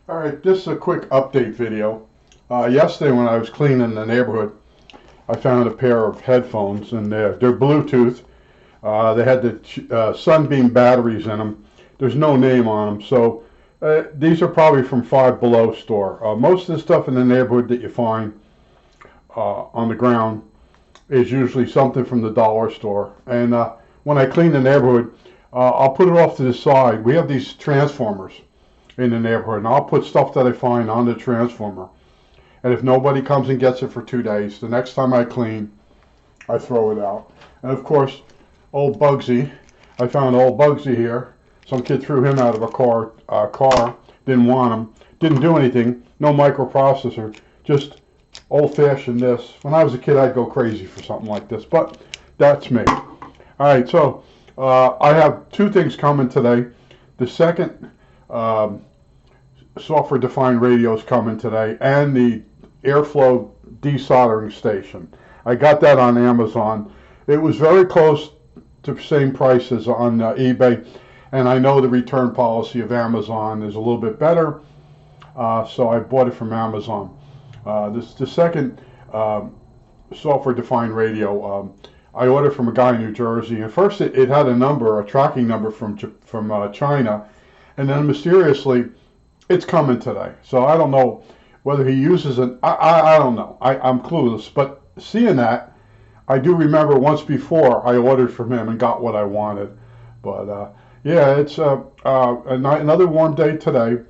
All right, this is a quick update video. Yesterday when I was cleaning the neighborhood, I found a pair of headphones and they're Bluetooth. They had the Sunbeam batteries in them. There's no name on them, so these are probably from Five Below store. Most of the stuff in the neighborhood that you find on the ground is usually something from the dollar store. And when I clean the neighborhood, I'll put it off to the side. We have these transformers in the neighborhood, and I'll put stuff that I find on the transformer. And if nobody comes and gets it for 2 days, the next time I clean, I throw it out. And of course, old Bugsy, I found old Bugsy here. Some kid threw him out of a car, didn't want him, didn't do anything, no microprocessor, just old-fashioned this. When I was a kid, I'd go crazy for something like this, but that's me. All right, so I have two things coming today. The second software-defined radio is coming today, and the airflow desoldering station. I got that on Amazon. It was very close to the same price as on eBay, and I know the return policy of Amazon is a little bit better, so I bought it from Amazon. The second software-defined radio I ordered from a guy in New Jersey. And first, it had a tracking number from China, and then mysteriously, it's coming today. So I don't know whether he uses it. I don't know. I'm clueless. But seeing that, I do remember once before I ordered from him and got what I wanted. But yeah, it's another warm day today,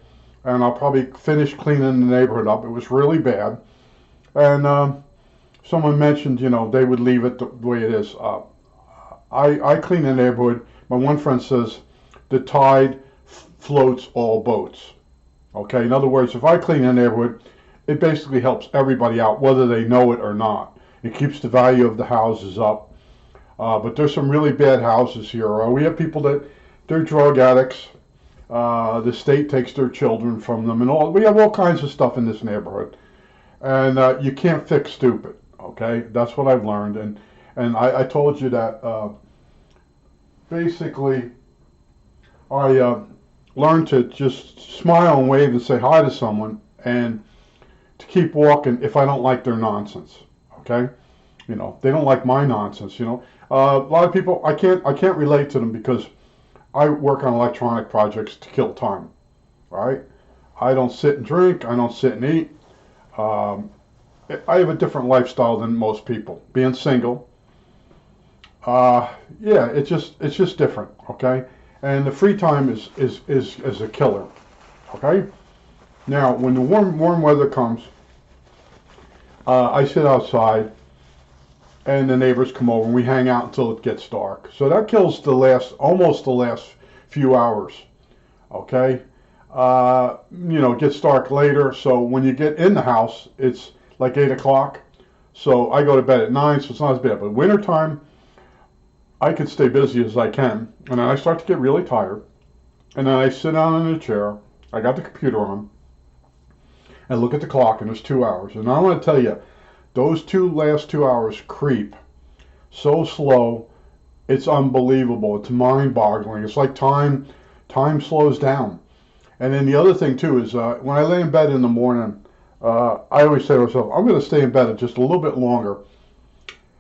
and I'll probably finish cleaning the neighborhood up. It was really bad, and someone mentioned, they would leave it the way it is. I clean the neighborhood. My one friend says the tide floats all boats. Okay, in other words, if I clean the neighborhood, it basically helps everybody out, whether they know it or not. It keeps the value of the houses up. But there's some really bad houses here. We have people they're drug addicts. The state takes their children from them, and we have all kinds of stuff in this neighborhood. And you can't fix stupid. Okay, that's what I've learned, and I told you that basically I learned to just smile and wave and say hi to someone, and to keep walking if I don't like their nonsense. Okay, they don't like my nonsense. A lot of people I can't relate to them because I work on electronic projects to kill time. Right? I don't sit and drink. I don't sit and eat. I have a different lifestyle than most people. Being single, yeah, it's just different, okay? And the free time is a killer, okay? Now, when the warm weather comes, I sit outside, and the neighbors come over, and we hang out until it gets dark. So that kills almost the last few hours, okay? It gets dark later, so when you get in the house, it's like 8 o'clock. So I go to bed at 9, so it's not as bad. But wintertime, I can stay busy as I can. And then I start to get really tired. And then I sit down in a chair. I got the computer on. And look at the clock, and it's 2 hours. And I want to tell you, those last 2 hours creep so slow. It's unbelievable. It's mind-boggling. It's like time slows down. And then the other thing, too, is when I lay in bed in the morning, I always say to myself, I'm going to stay in bed just a little bit longer.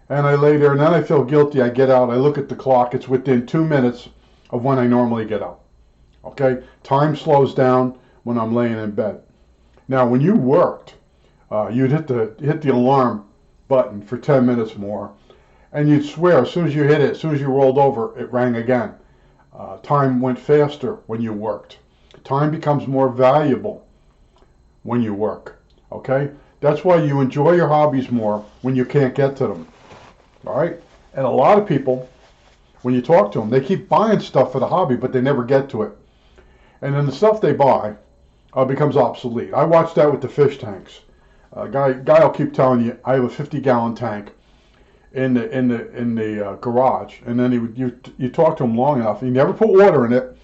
And I lay there, and then I feel guilty. I get out. I look at the clock. It's within 2 minutes of when I normally get up. Okay? Time slows down when I'm laying in bed. Now, when you worked, you'd hit the alarm button for 10 minutes more, and you'd swear as soon as you hit it, as soon as you rolled over, it rang again. Time went faster when you worked. Time becomes more valuable when you work. Okay? That's why you enjoy your hobbies more when you can't get to them. All right? And a lot of people, when you talk to them, they keep buying stuff for the hobby, but they never get to it. And then the stuff they buy becomes obsolete. I watched that with the fish tanks. Guy will keep telling you, I have a 50-gallon tank in the garage, and then you talk to him long enough, and you never put water in it,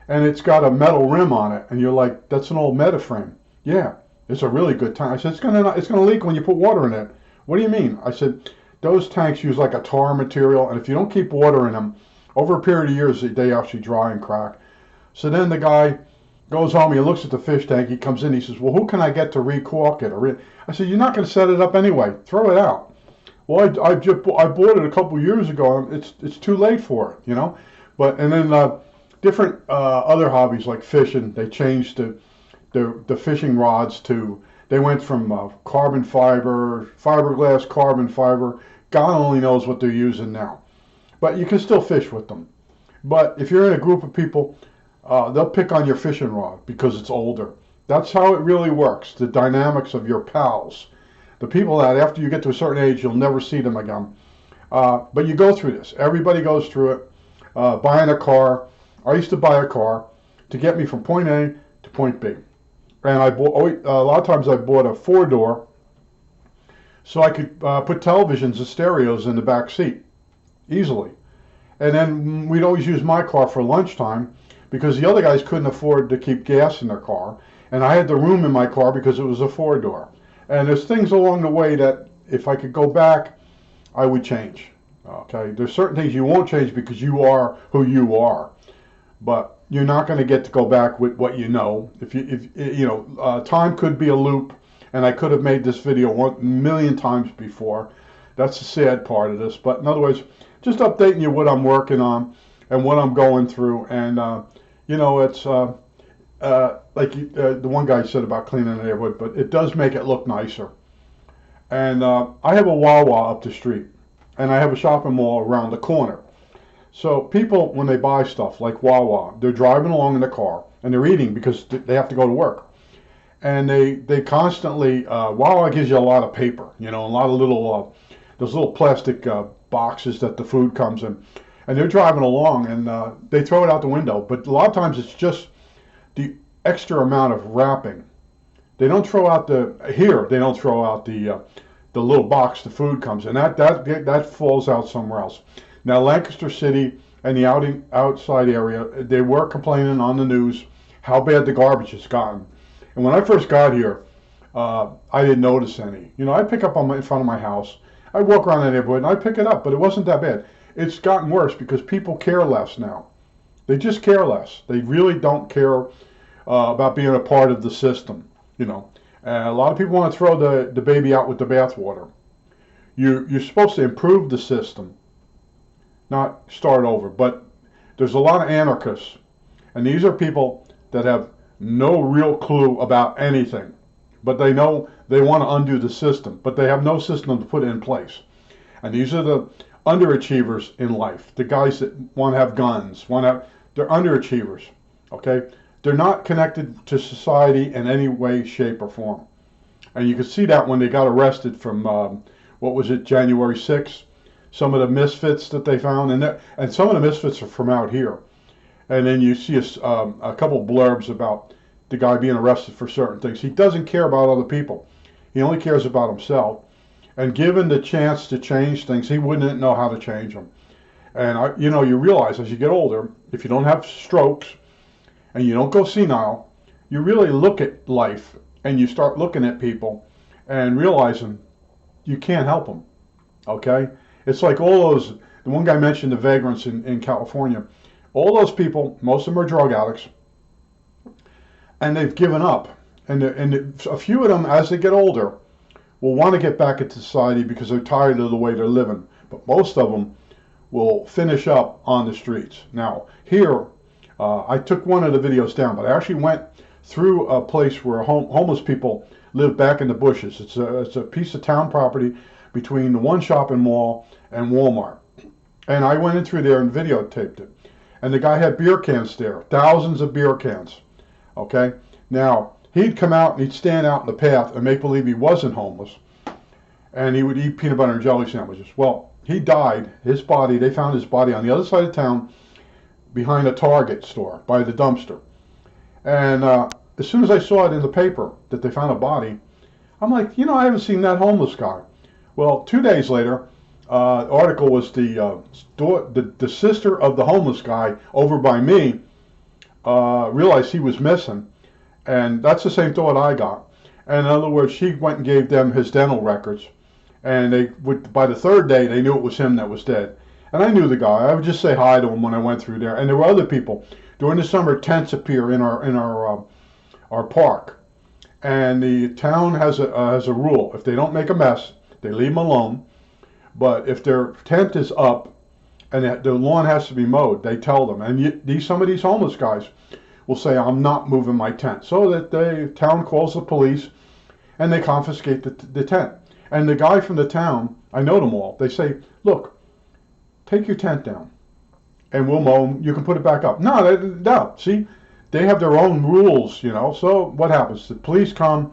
and it's got a metal rim on it, and you're like, that's an old Metaframe. Yeah, it's a really good tank. I said, it's gonna leak when you put water in it. What do you mean? I said, those tanks use like a tar material, and if you don't keep water in them, over a period of years, they actually dry and crack. So then the guy Goes home, he looks at the fish tank, he comes in, he says, well, who can I get to recork it? I said, you're not going to set it up anyway. Throw it out. Well, I bought it a couple years ago. It's too late for it, you know. But and then different other hobbies like fishing, they changed the fishing rods to, they went from carbon fiber, fiberglass, carbon fiber. God only knows what they're using now. But you can still fish with them. But if you're in a group of people, they'll pick on your fishing rod because it's older. That's how it really works. The dynamics of your pals. The people that after you get to a certain age, you'll never see them again. But you go through this. Everybody goes through it. Buying a car. I used to buy a car to get me from point A to point B. And I bought, a lot of times I bought a 4-door so I could put televisions and stereos in the back seat easily. And then we'd always use my car for lunchtime because the other guys couldn't afford to keep gas in their car. And I had the room in my car because it was a 4-door. And there's things along the way that if I could go back, I would change. Okay, there's certain things you won't change because you are who you are, but you're not going to get to go back with what you know. If you know, time could be a loop, and I could have made this video 1,000,000 times before. That's the sad part of this. But in other words, just updating you what I'm working on and what I'm going through, and you know, it's. Like the one guy said about cleaning the neighborhood, but it does make it look nicer. And I have a Wawa up the street, and I have a shopping mall around the corner. So people, when they buy stuff like Wawa, they're driving along in the car, and they're eating because they have to go to work. And they constantly, Wawa gives you a lot of paper, you know, a lot of little, those little plastic boxes that the food comes in. And they're driving along, and they throw it out the window. But a lot of times it's just the extra amount of wrapping. They don't throw out they don't throw out the little box the food comes in. That falls out somewhere else. Now Lancaster City and the outside area, they were complaining on the news how bad the garbage has gotten. And when I first got here, I didn't notice any. You know, I pick up in front of my house. I walk around the neighborhood and I pick it up, but it wasn't that bad. It's gotten worse because people care less now. They just care less. They really don't care about being a part of the system, you know. A lot of people want to throw the baby out with the bathwater. You're supposed to improve the system, not start over. But there's a lot of anarchists, and these are people that have no real clue about anything, but they know they want to undo the system, but they have no system to put in place. And these are the underachievers in life, the guys that want to have guns, they're underachievers, okay? They're not connected to society in any way, shape, or form. And you can see that when they got arrested from, what was it, January 6th? Some of the misfits that they found, and some of the misfits are from out here. And then you see a couple blurbs about the guy being arrested for certain things. He doesn't care about other people. He only cares about himself. And given the chance to change things, he wouldn't know how to change them. And you know, you realize as you get older, if you don't have strokes and you don't go senile, you really look at life and you start looking at people and realizing you can't help them. Okay? It's like all those, the one guy mentioned the vagrants in California. All those people, most of them are drug addicts, and they've given up. And a few of them, as they get older, will want to get back into society because they're tired of the way they're living. But most of them will finish up on the streets. Now, here, I took one of the videos down, but I actually went through a place where homeless people live back in the bushes. It's a piece of town property between the one shopping mall and Walmart. And I went in through there and videotaped it. And the guy had beer cans there, thousands of beer cans. Okay? Now, he'd come out and he'd stand out in the path and make believe he wasn't homeless. And he would eat peanut butter and jelly sandwiches. Well, he died. His body, they found his body on the other side of town behind a Target store by the dumpster. And as soon as I saw it in the paper that they found a body, I'm like, you know, I haven't seen that homeless guy. Well, 2 days later, article was the sister of the homeless guy over by me realized he was missing. And that's the same thought I got. And in other words, she went and gave them his dental records. And by the third day, they knew it was him that was dead. And I knew the guy. I would just say hi to him when I went through there. And there were other people During the summer, tents appear in our park, and the town has a rule: if they don't make a mess, they leave them alone. But if their tent is up and the lawn has to be mowed, they tell them. And some of these homeless guys will say, "I'm not moving my tent," so that the town calls the police and they confiscate the tent. And the guy from the town, I know them all. They say, "Look, take your tent down, and we'll mow 'em. You can put it back up." No, no. See, they have their own rules, you know. So what happens? The police come.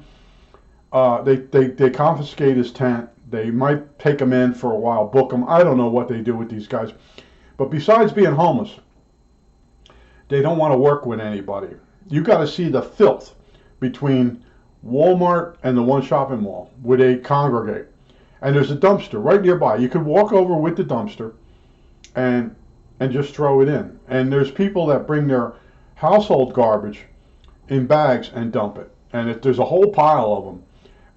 They confiscate his tent. They might take him in for a while, book him. I don't know what they do with these guys. But besides being homeless, they don't want to work with anybody. You got to see the filth between Walmart and the one shopping mall where they congregate. And there's a dumpster right nearby. You could walk over with the dumpster and just throw it in. And there's people that bring their household garbage in bags and dump it. And there's a whole pile of them.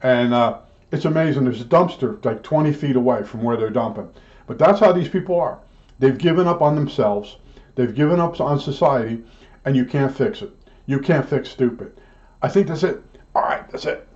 And it's amazing. There's a dumpster like 20 feet away from where they're dumping. But that's how these people are. They've given up on themselves. They've given up on society, and you can't fix it. You can't fix stupid. I think that's it. All right, that's it.